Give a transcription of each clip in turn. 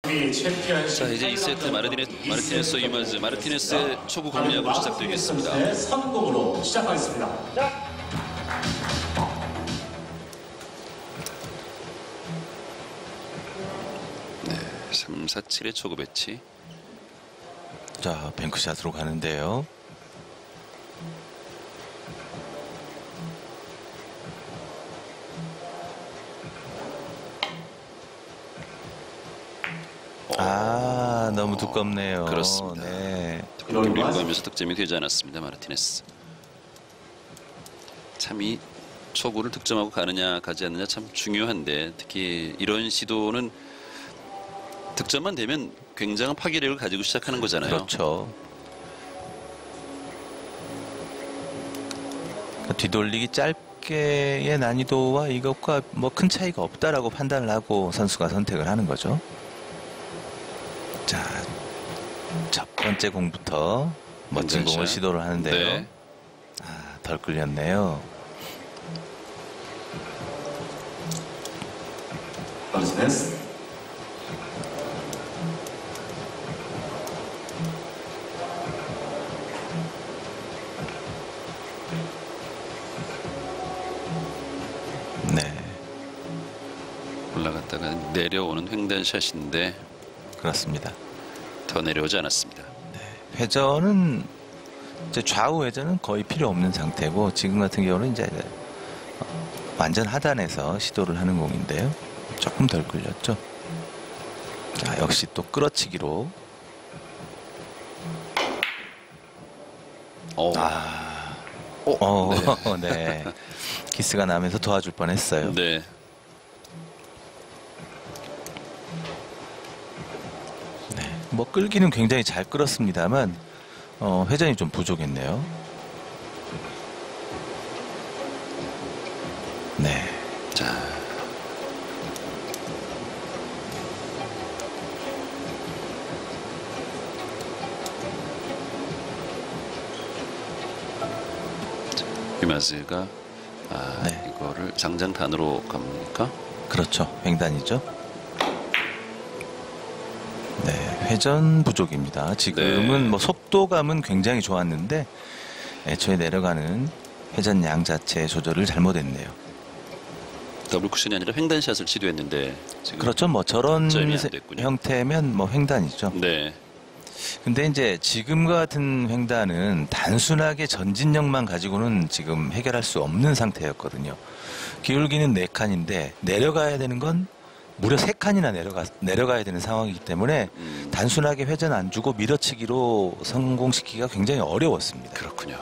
자, 이제 2세트 마르티네스 유마즈 마르티네스의 초구 공략으로 시작되겠습니다. 선곡으로 시작하겠습니다. 네, 3, 4, 7의 초구 배치. 자, 뱅크샷으로 가는데요. 너무 두껍네요. 그렇습니다. 네. 밀고 가면서 득점이 되지 않았습니다. 마르티네스. 참 이 초구를 득점하고 가느냐 가지 않느냐 참 중요한데, 특히 이런 시도는 득점만 되면 굉장한 파괴력을 가지고 시작하는 거잖아요. 그렇죠. 뒤돌리기 짧게의 난이도와 이것과 뭐 큰 차이가 없다라고 판단을 하고 선수가 선택을 하는 거죠. 자, 첫 번째 공부터 멋진 공을 시도를 하는데요. 네. 덜 끌렸네요. 마르티네스. 네. 올라갔다가 내려오는 횡단샷인데 그렇습니다. 더 내려오지 않았습니다. 네. 회전은 이제 좌우 회전은 거의 필요 없는 상태고, 지금 같은 경우는 이제 완전 하단에서 시도를 하는 공인데요. 조금 덜 끌렸죠. 자, 역시 또 끌어치기로. 네. 키스가 나면서 도와줄 뻔했어요. 네. 네. 뭐 끌기는 굉장히 잘 끌었습니다만 회전이 좀 부족했네요. 네. 자. 유마즈가 네. 이거를 장장단으로 갑니까? 그렇죠. 횡단이죠. 네, 회전 부족입니다. 지금은 네. 뭐 속도감은 굉장히 좋았는데 애초에 내려가는 회전 양 자체의 조절을 잘못했네요. 더블 쿠션이 아니라 횡단샷을 시도했는데 지금 그렇죠. 뭐 저런 득점이 안 됐군요. 형태면 뭐 횡단이죠. 네. 근데 이제 지금과 같은 횡단은 단순하게 전진력만 가지고는 지금 해결할 수 없는 상태였거든요. 기울기는 4칸인데 내려가야 되는 건 무려 3칸이나 내려가야 되는 상황이기 때문에 단순하게 회전 안 주고 밀어치기로 성공시키기가 굉장히 어려웠습니다. 그렇군요.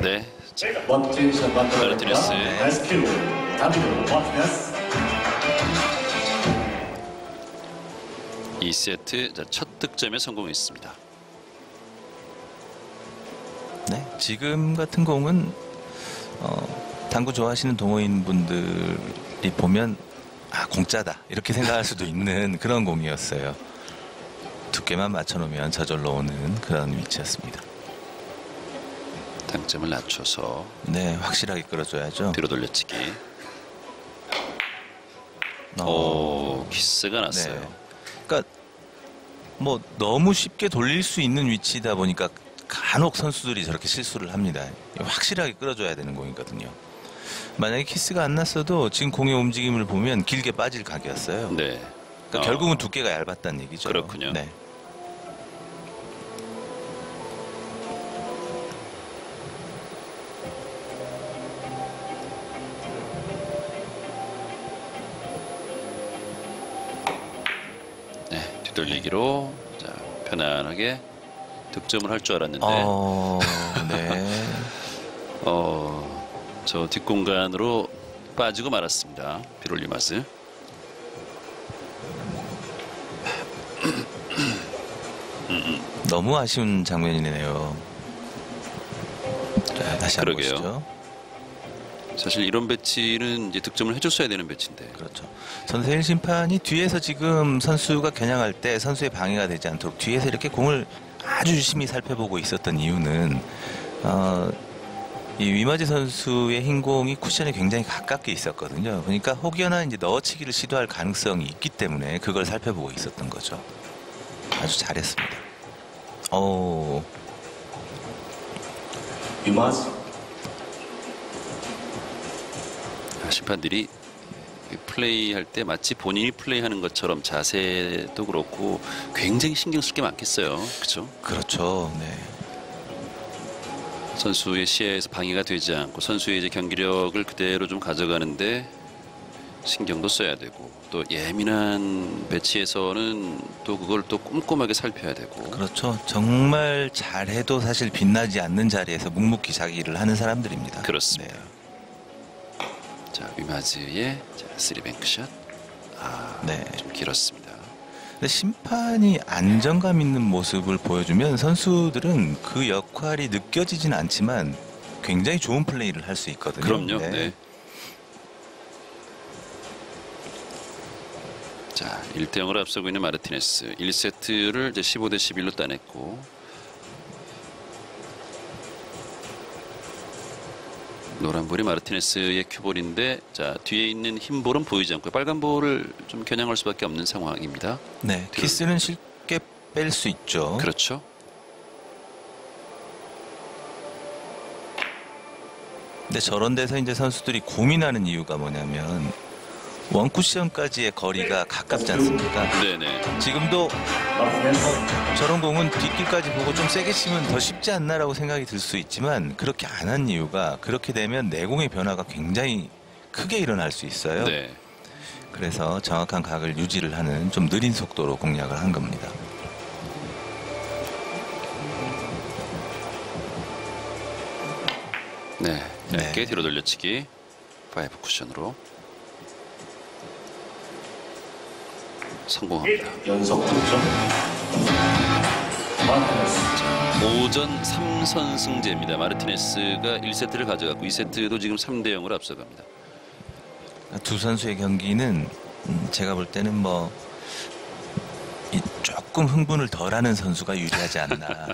네. 멋진 샷 마르티네스. 만들어냅니다. 나이스 킬. 다음으로 마르티네스. 2세트 첫 득점에 성공했습니다. 네, 지금 같은 공은 당구 좋아하시는 동호인 분들이 보면 공짜다 이렇게 생각할 수도 있는 그런 공이었어요. 두께만 맞춰놓으면 저절로 오는 그런 위치였습니다. 당점을 낮춰서 네, 확실하게 끌어줘야죠. 뒤로 돌려치기. 키스가 났어요. 네. 그러니까 뭐 너무 쉽게 돌릴 수 있는 위치다 보니까 간혹 선수들이 저렇게 실수를 합니다. 확실하게 끌어줘야 되는 공이거든요. 만약에 키스가 안 났어도 지금 공의 움직임을 보면 길게 빠질 각이었어요. 네. 그러니까 결국은 두께가 얇았다는 얘기죠. 그렇군요. 네. 네, 뒤돌리기로 자, 편안하게 득점을 할 줄 알았는데 네. 저 뒷공간으로 빠지고 말았습니다. 비롤리마스. 너무 아쉬운 장면이네요. 자, 다시 한번 그러게요. 보시죠. 사실 이런 배치는 이제 득점을 해줬어야 되는 배치인데. 그렇죠. 전세일 심판이 뒤에서 지금 선수가 겨냥할 때 선수의 방해가 되지 않도록 뒤에서 이렇게 공을 아주 유심히 살펴보고 있었던 이유는 이 위마즈 선수의 흰공이 쿠션에 굉장히 가깝게 있었거든요. 그러니까 혹여나 이제 넣어치기를 시도할 가능성이 있기 때문에 그걸 살펴보고 있었던 거죠. 아주 잘했습니다. 유마즈. 심판들이 플레이할 때 마치 본인이 플레이하는 것처럼 자세도 그렇고 굉장히 신경 쓸 게 많겠어요. 그렇죠? 그렇죠. 네. 선수의 시야에서 방해가 되지 않고 선수의 이제 경기력을 그대로 좀 가져가는데 신경도 써야 되고 또 예민한 배치에서는 또 그걸 또 꼼꼼하게 살펴야 되고. 그렇죠. 정말 잘해도 사실 빛나지 않는 자리에서 묵묵히 자기 일을 하는 사람들입니다. 그렇습니다. 네. 자, 위마즈의 3뱅크샷. 네. 좀 길었습니다. 근데 심판이 안정감 있는 모습을 보여주면 선수들은 그 역할이 느껴지진 않지만 굉장히 좋은 플레이를 할 수 있거든요. 그럼요. 네. 자, 1대0으로 앞서고 있는 마르티네스. 1세트를 이제 15대 11로 따냈고 노란볼이 마르티네스의 큐볼인데 자 뒤에 있는 흰 볼은 보이지 않고 빨간 볼을 좀 겨냥할 수밖에 없는 상황입니다. 네, 키스는 쉽게 뺄 수 있죠. 그렇죠. 근데 저런 데서 이제 선수들이 고민하는 이유가 뭐냐면 원쿠션까지의 거리가 가깝지 않습니까? 네네. 지금도 마르티네스. 저런 공은 뒷길까지 보고 좀 세게 치면 더 쉽지 않나라고 생각이 들 수 있지만 그렇게 안 한 이유가 그렇게 되면 내공의 변화가 굉장히 크게 일어날 수 있어요. 네. 그래서 정확한 각을 유지를 하는 좀 느린 속도로 공략을 한 겁니다. 네. 얇게 네. 뒤로 돌려치기 5 쿠션으로 성공합니다. 연속 득점. 마르티네스. 5전 3선승제입니다. 마르티네스가 1세트를 가져갔고 2세트도 지금 3대 0으로 앞서갑니다. 두 선수의 경기는 제가 볼 때는 뭐 조금 흥분을 덜하는 선수가 유리하지 않나.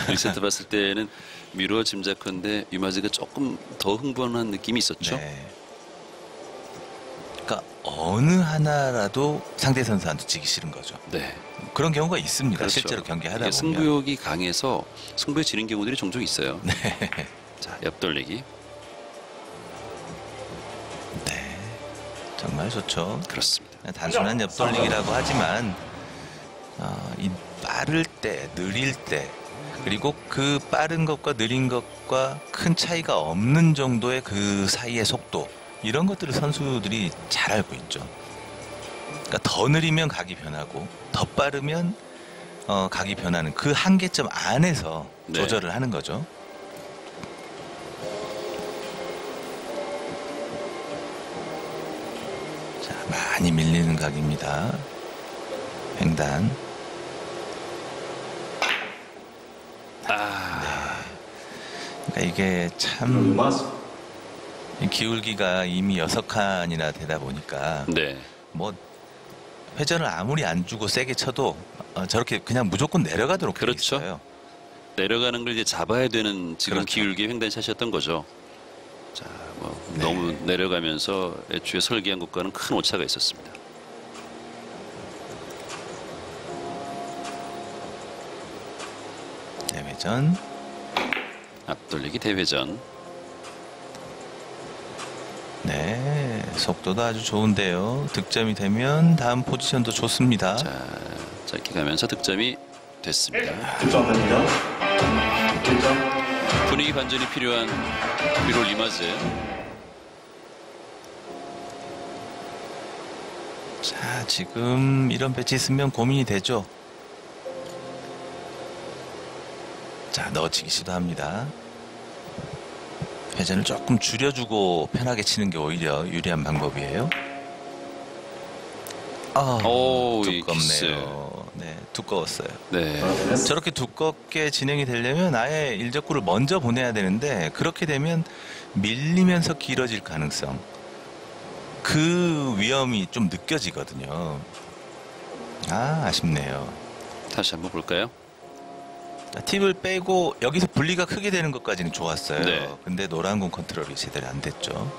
1세트 봤을 때는 미루어 짐작컨대 위마즈가 조금 더 흥분한 느낌이 있었죠. 네. 그러니까 어느 하나라도 상대 선수한테 지기 싫은 거죠. 네. 그런 경우가 있습니다. 그렇죠. 실제로 경기하다 이게 보면. 승부욕이 강해서 승부에 지는 경우들이 종종 있어요. 네. 자, 옆돌리기. 네. 정말 좋죠. 그렇습니다. 단순한 옆돌리기라고 하지만 이 빠를 때, 느릴 때 그리고 그 빠른 것과 느린 것과 큰 차이가 없는 정도의 그 사이의 속도 이런 것들을 선수들이 잘 알고 있죠. 그러니까 더 느리면 각이 변하고 더 빠르면 각이 변하는 그 한계점 안에서 네. 조절을 하는 거죠. 자, 많이 밀리는 각입니다. 횡단. 그러니까 이게 참 유마즈. 기울기가 이미 6칸이나 되다 보니까 네. 뭐 회전을 아무리 안 주고 세게 쳐도 저렇게 그냥 무조건 내려가도록 돼 그렇죠. 있어요. 내려가는 걸 이제 잡아야 되는 지금 그렇죠. 기울기 횡단샷이었던 거죠. 자, 뭐 네. 너무 내려가면서 애초에 설계한 것과는 큰 오차가 있었습니다. 대회전. 앞돌리기 대회전. 네, 속도도 아주 좋은데요. 득점이 되면 다음 포지션도 좋습니다. 자, 짧게 가면서 득점이 됐습니다. 득점됩니다. 1점. 분위기 반전이 필요한 비롤 리마즈. 자, 지금 이런 배치 있으면 고민이 되죠. 자, 넣어치기 시도합니다. 회전을 조금 줄여주고 편하게 치는 게 오히려 유리한 방법이에요. 오, 이 두껍네요. 네, 두꺼웠어요. 네. 마르티네스. 저렇게 두껍게 진행이 되려면 아예 일적구를 먼저 보내야 되는데 그렇게 되면 밀리면서 길어질 가능성, 그 위험이 좀 느껴지거든요. 아쉽네요. 다시 한번 볼까요? 팁을 빼고 여기서 분리가 크게 되는 것까지는 좋았어요. 네. 근데 노란 공 컨트롤이 제대로 안 됐죠.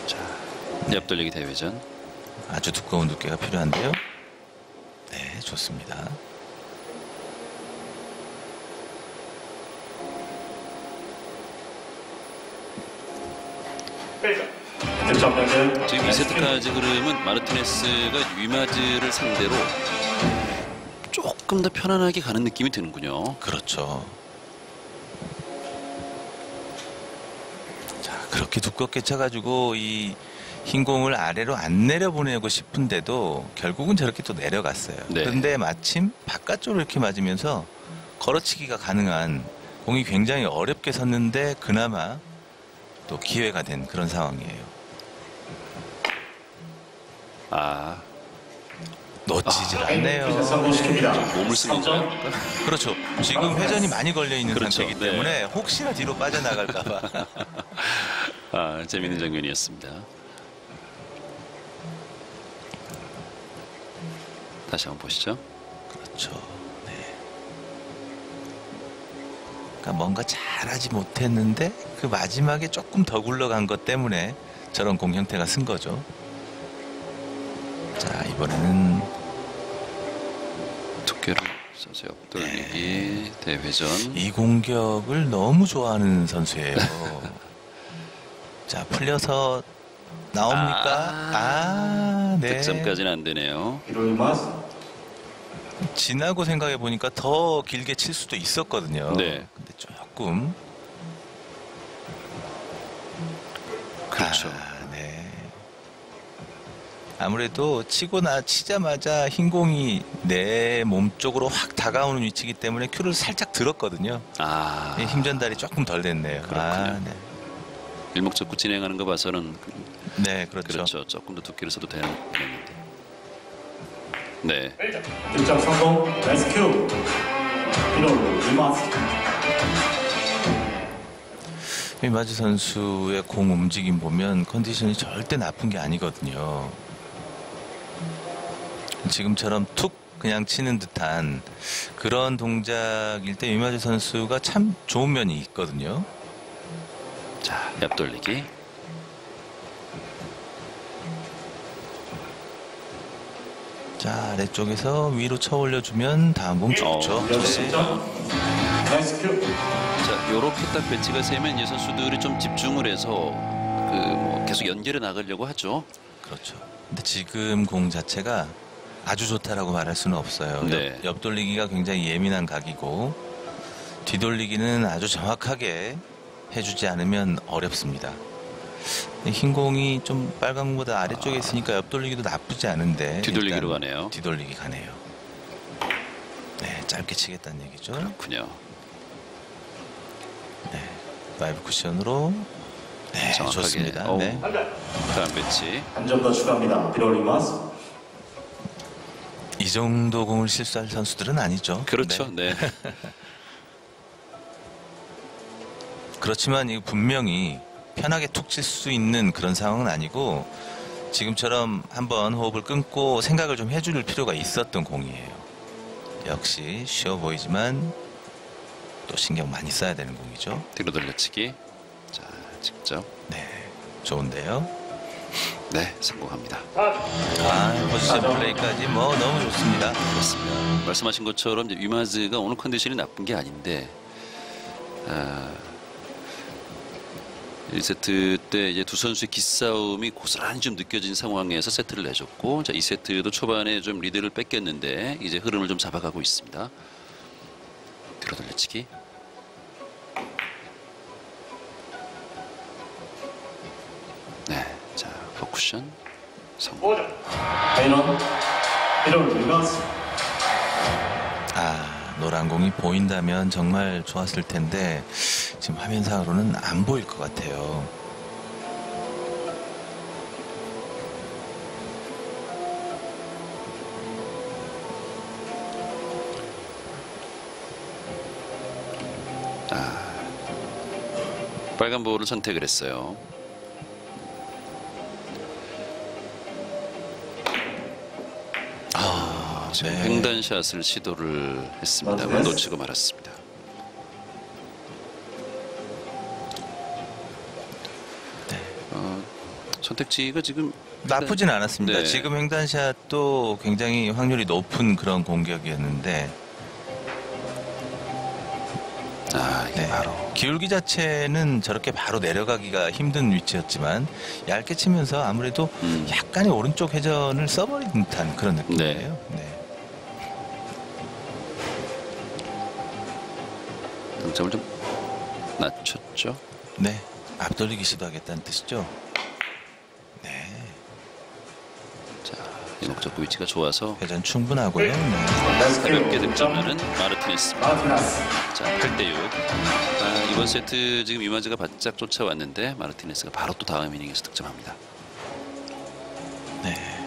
자, 옆돌리기 대회전. 아주 두꺼운 두께가 필요한데요. 네, 좋습니다. 득점 변경. 지금 2세트까지 흐름은 마르티네스가 위마즈를 상대로 조금 더 편안하게 가는 느낌이 드는군요. 그렇죠. 자, 그렇게 두껍게 쳐가지고 이 흰 공을 아래로 안 내려보내고 싶은데도 결국은 저렇게 또 내려갔어요. 네. 그런데 마침 바깥쪽으로 이렇게 맞으면서 걸어치기가 가능한 공이 굉장히 어렵게 섰는데 그나마 또 기회가 된 그런 상황이에요. 아, 놓치질 네, 않네요. 성공시킵니다. 몸을 쓴 3점. 건가요? 그렇죠. 지금 회전이 많이 걸려 있는 그렇죠. 상태이기 네. 때문에 혹시나 뒤로 빠져나갈까봐. 아, 재밌는 장면이었습니다. 다시 한번 보시죠. 그렇죠. 네. 그러니까 뭔가 잘하지 못했는데 그 마지막에 조금 더 굴러간 것 때문에 저런 공 형태가 쓴 거죠. 자, 이번에는 두께를 써서 옆돌리기 대회전. 이 공격을 너무 좋아하는 선수예요. 자, 풀려서 나옵니까? 네. 득점까지는 안 되네요. 히로이마스. 지나고 생각해 보니까 더 길게 칠 수도 있었거든요. 네. 근데 조금. 그렇죠. 네. 아무래도 치자마자 흰 공이 내 몸 쪽으로 확 다가오는 위치이기 때문에 큐를 살짝 들었거든요. 아, 힘 전달이 조금 덜 됐네요. 그렇군요. 네. 일목적구 진행하는 거 봐서는 네, 그렇죠. 그렇죠. 조금 더 두께를 써도 되는데. 네. 득점 성공. 레스큐. 히로이마스. 이마즈 선수의 공 움직임 보면 컨디션이 절대 나쁜 게 아니거든요. 지금처럼 툭 그냥 치는 듯한 그런 동작일 때 이마즈 선수가 참 좋은 면이 있거든요. 자, 옆돌리기. 자, 아래쪽에서 위로 쳐 올려주면 다음 공 좋죠. 네. 득점. 레스큐. 자, 요렇게 딱 배치가 세면 이 선수들이 좀 집중을 해서 그 뭐 계속 연결해 나가려고 하죠. 그렇죠. 근데 지금 공 자체가 아주 좋다라고 말할 수는 없어요. 네. 옆돌리기가 굉장히 예민한 각이고 뒤돌리기는 아주 정확하게 해주지 않으면 어렵습니다. 흰 공이 좀 빨간 공보다 아래쪽에 있으니까 옆돌리기도 나쁘지 않은데 뒤돌리기로 일단 가네요. 뒤돌리기 가네요. 네, 짧게 치겠다는 얘기죠. 그렇군요. 네, 5 쿠션으로 네, 정확하게. 좋습니다. 어우. 네. 다음 배치. 한 점 더 추가합니다. 히로이마스. 이 정도 공을 실수할 선수들은 아니죠. 그렇죠. 네. 네. 그렇지만 이거 분명히 편하게 툭 칠 수 있는 그런 상황은 아니고 지금처럼 한번 호흡을 끊고 생각을 좀 해줄 필요가 있었던 공이에요. 역시 쉬워 보이지만 또 신경 많이 써야 되는 공이죠. 뒤로 돌려치기. 자, 직접. 네, 좋은데요. 네, 성공합니다. 포지션 플레이까지 뭐 너무 좋습니다. 그렇습니다. 말씀하신 것처럼 이제 위마즈가 오늘 컨디션이 나쁜 게 아닌데 1세트 때 이제 두 선수의 기싸움이 고스란히 좀 느껴진 상황에서 세트를 내줬고, 자, 2세트도 초반에 좀 리드를 뺏겼는데 이제 흐름을 좀 잡아가고 있습니다. 뒤로 돌려치기. 네, 자, 포쿠션 성공. 5점. 파이널. 히로이마스. 노란 공이 보인다면 정말 좋았을 텐데 지금 화면상으로는 안 보일 것 같아요. 빨간 볼을 선택을 했어요. 지금 네. 횡단샷을 시도를 했습니다만 놓치고 말았습니다. 선택지가 지금 나쁘진 않았습니다. 네. 지금 횡단샷도 굉장히 확률이 높은 그런 공격이었는데 이게 네. 바로 기울기 자체는 저렇게 바로 내려가기가 힘든 위치였지만 얇게 치면서 아무래도 약간의 오른쪽 회전을 써버린 듯한 그런 느낌이에요. 네. 등점을 좀 낮췄죠. 네. 앞돌리기 시도하겠다는 뜻이죠. 네. 자, 이목적구 위치가 좋아서 회전 충분하고요. 네. 나이스 가볍게 큐. 득점하는 마르티네스입니다. 마르티네스. 자, 8대6. 이번 세트 지금 이마즈가 바짝 쫓아왔는데 마르티네스가 바로 또 다음 이닝에서 득점합니다. 네.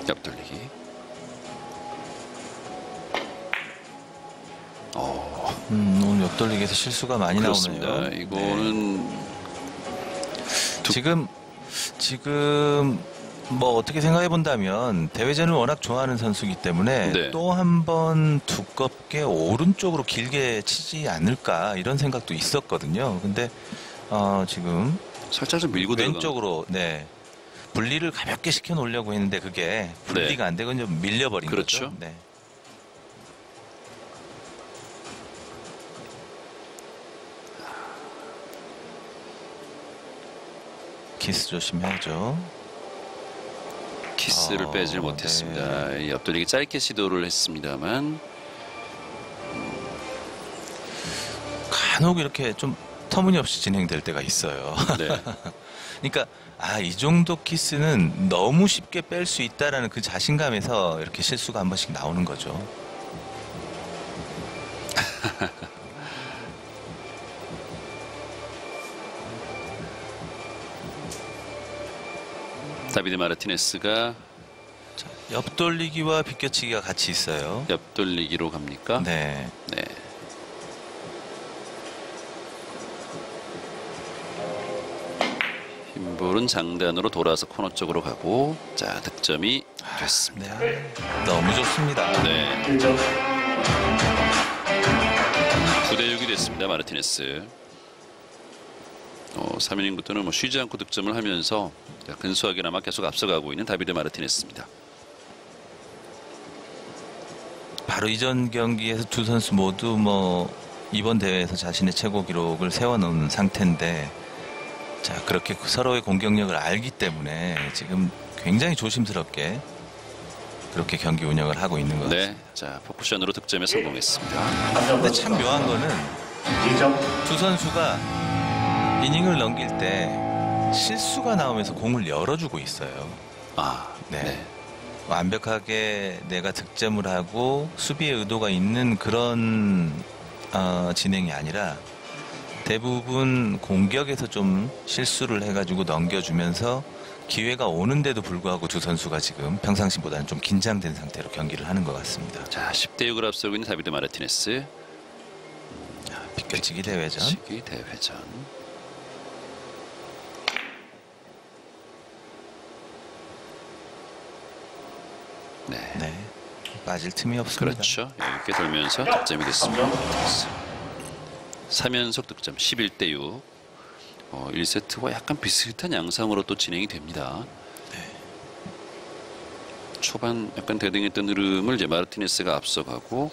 옆돌리기. 오늘 옆돌리기에서 실수가 많이 그렇습니다. 나오네요. 이거는 지금 뭐 어떻게 생각해 본다면 대회전을 워낙 좋아하는 선수이기 때문에 네. 또 한 번 두껍게 오른쪽으로 길게 치지 않을까 이런 생각도 있었거든요. 근데 지금 살짝 좀 밀고 들어가. 왼쪽으로 네 분리를 가볍게 시켜 놓으려고 했는데 그게 분리가 안 되고 좀 밀려버린 그렇죠. 거죠. 네. 키스 조심해야죠. 키스를 빼질 못했습니다. 이 옆돌리기 짧게 시도를 했습니다만 간혹 이렇게 좀 터무니없이 진행될 때가 있어요. 네. 그러니까 이 정도 키스는 너무 쉽게 뺄 수 있다라는 그 자신감에서 이렇게 실수가 한 번씩 나오는 거죠. 다비드 마르티네스가 옆돌리기와 비껴치기가 같이 있어요. 옆돌리기로 갑니까? 네. 네. 흰볼은 장단으로 돌아서 코너 쪽으로 가고 자 득점이 됐습니다. 네. 너무 좋습니다. 네. 1점. 9대6이 됐습니다. 마르티네스. 3이닝부터는 뭐 쉬지 않고 득점을 하면서 근소하게나마 계속 앞서가고 있는 다비드 마르티네스입니다. 바로 이전 경기에서 두 선수 모두 뭐 이번 대회에서 자신의 최고 기록을 세워놓은 상태인데 자 그렇게 서로의 공격력을 알기 때문에 지금 굉장히 조심스럽게 그렇게 경기 운영을 하고 있는 것 같습니다. 네, 자 포쿠션으로 득점에 성공했습니다. 근데 참 묘한 거는 2점. 두 선수가 이닝을 넘길 때 실수가 나오면서 공을 열어주고 있어요. 네. 네. 완벽하게 내가 득점을 하고 수비의 의도가 있는 그런 진행이 아니라 대부분 공격에서 좀 실수를 해가지고 넘겨주면서 기회가 오는데도 불구하고 두 선수가 지금 평상시보다는 좀 긴장된 상태로 경기를 하는 것 같습니다. 자 10대6을 앞서고 있는 다비드 마르티네스. 비껴치기 대회전. 비껴치기 대회전. 네. 빠질 틈이 없습니다. 그렇죠. 이렇게 돌면서 득점이 됐습니다. 3연속 득점 11대6. 1세트와 약간 비슷한 양상으로 또 진행이 됩니다. 초반 약간 대등했던 흐름을 이제 마르티네스가 앞서가고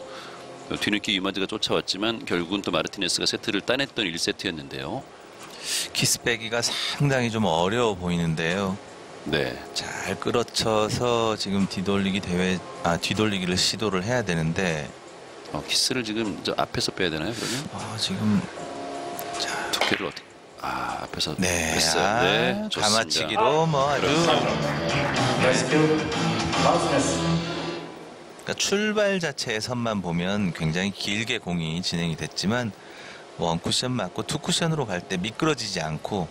뒤늦게 이마즈가 쫓아왔지만 결국은 또 마르티네스가 세트를 따냈던 1세트였는데요. 키스 빼기가 상당히 좀 어려워 보이는데요. 네. 잘 끌어쳐서 지금 뒤돌리기를 시도를 해야 되는데 키스를 지금 저 앞에서 빼야 되나요, 그러면? 지금 두께를 어떻게? 앞에서 네, 뺐어요. 네, 좋습니다. 가마치기로 뭐 아주 나이스 큐. 마르티네스. 그러니까 출발 자체의 선만 보면 굉장히 길게 공이 진행이 됐지만 원 쿠션 맞고 투 쿠션으로 갈 때 미끄러지지 않고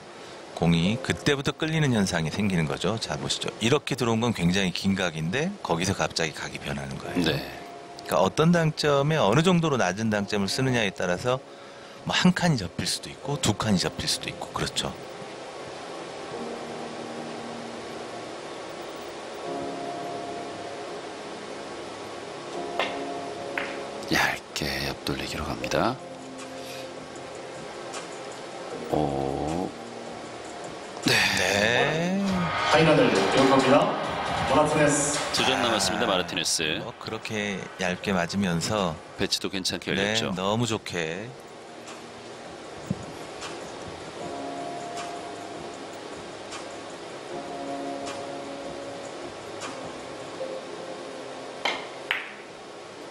공이 그때부터 끌리는 현상이 생기는 거죠. 자 보시죠. 이렇게 들어온 건 굉장히 긴 각인데 거기서 갑자기 각이 변하는 거예요. 네. 그러니까 어떤 당점에 어느 정도로 낮은 당점을 쓰느냐에 따라서 뭐 한 칸이 접힐 수도 있고 두 칸이 접힐 수도 있고 그렇죠. 얇게 옆돌리기로 갑니다. 오. 네. 파이널을 기록합니다. 마르티네스. 2점 남았습니다. 마르티네스. 그렇게 얇게 맞으면서 배치도 괜찮게 네, 열렸죠. 너무 좋게.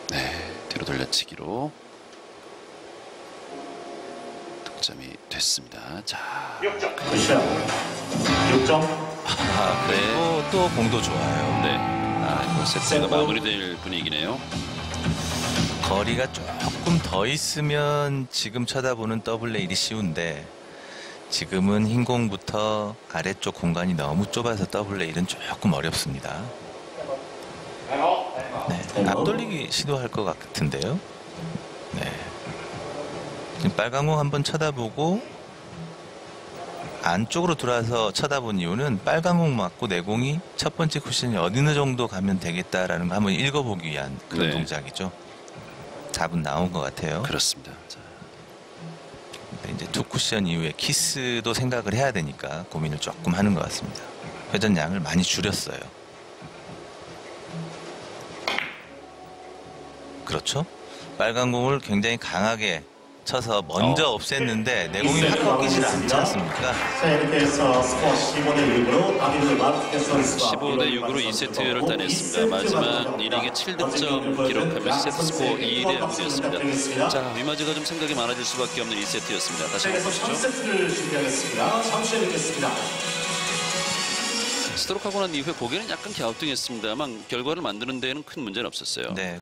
네, 뒤로 돌려치기로 득점이 됐습니다. 자, 6점. 굿샷. 6점. 그리고 또 공도 좋아요. 네. 이거 세트가 마무리될 분위기네요. 거리가 조금 더 있으면 지금 쳐다보는 더블 레일이 쉬운데 지금은 흰 공부터 아래쪽 공간이 너무 좁아서 더블 레일은 조금 어렵습니다. 네, 앞돌리기 시도할 것 같은데요. 네. 지금 빨간 공 한번 쳐다보고 안쪽으로 들어와서 쳐다본 이유는 빨간 공 맞고 내 공이 첫 번째 쿠션이 어느 정도 가면 되겠다라는 거 한번 읽어보기 위한 그런 네. 동작이죠. 답은 나온 것 같아요. 그렇습니다. 자, 근데 이제 투 쿠션 이후에 키스도 생각을 해야 되니까 고민을 조금 하는 것 같습니다. 회전량을 많이 줄였어요. 그렇죠? 빨간 공을 굉장히 강하게 쳐서 먼저 없앴는데 내 공이 확 꺾이질 않지 않습니까? 자, 이렇게 해서 스코어 15대 6으로 다비드 마르티네스 선수가 15대 6으로 2세트를 따냈습니다. 마지막 이닝에 7득점 기록하면서 세트 스코어 2대 0이 되었습니다. 자, 위마즈가 좀 생각이 많아질 수밖에 없는 2세트였습니다. 다시 한번 보시죠. 3세트를 준비하겠습니다. 잠시 후에 뵙겠습니다. 스트로크하고 난 이후에 고개는 약간 갸우뚱했습니다만 결과를 만드는 데에는 큰 문제는 없었어요. 네,